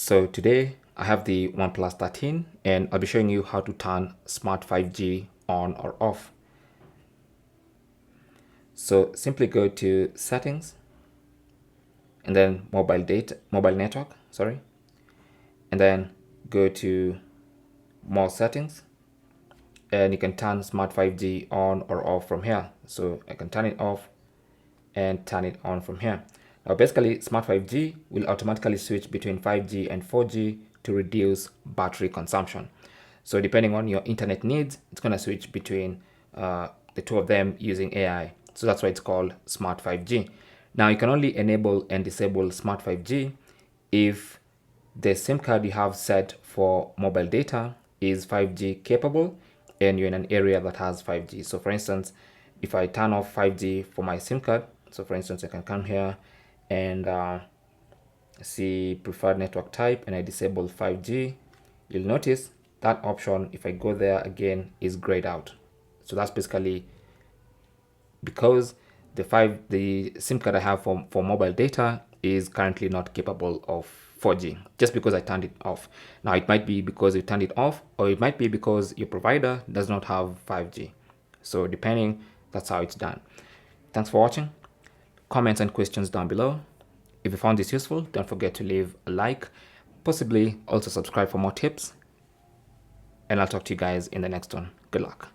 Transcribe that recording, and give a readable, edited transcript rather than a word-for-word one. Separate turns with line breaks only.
So today I have the OnePlus 13 and I'll be showing you how to turn Smart 5G on or off. So simply go to settings and then mobile network, and then go to more settings and you can turn Smart 5G on or off from here. So I can turn it off and turn it on from here. Now basically Smart 5G will automatically switch between 5G and 4G to reduce battery consumption. So depending on your internet needs, it's going to switch between the two of them using AI. So that's why it's called Smart 5G. Now you can only enable and disable Smart 5G if the SIM card you have set for mobile data is 5G capable and you're in an area that has 5G. So for instance, if I turn off 5G for my SIM card, so for instance, I can come here and see preferred network type and I disable 5G. You'll notice that option, if I go there again, is grayed out. So that's basically because the SIM card I have for mobile data is currently not capable of 4G, just because I turned it off. Now it might be because you turned it off, or it might be because your provider does not have 5G. So depending, that's how it's done. Thanks for watching. Comments and questions down below. If you found this useful, don't forget to leave a like, possibly also subscribe for more tips, and I'll talk to you guys in the next one. Good luck.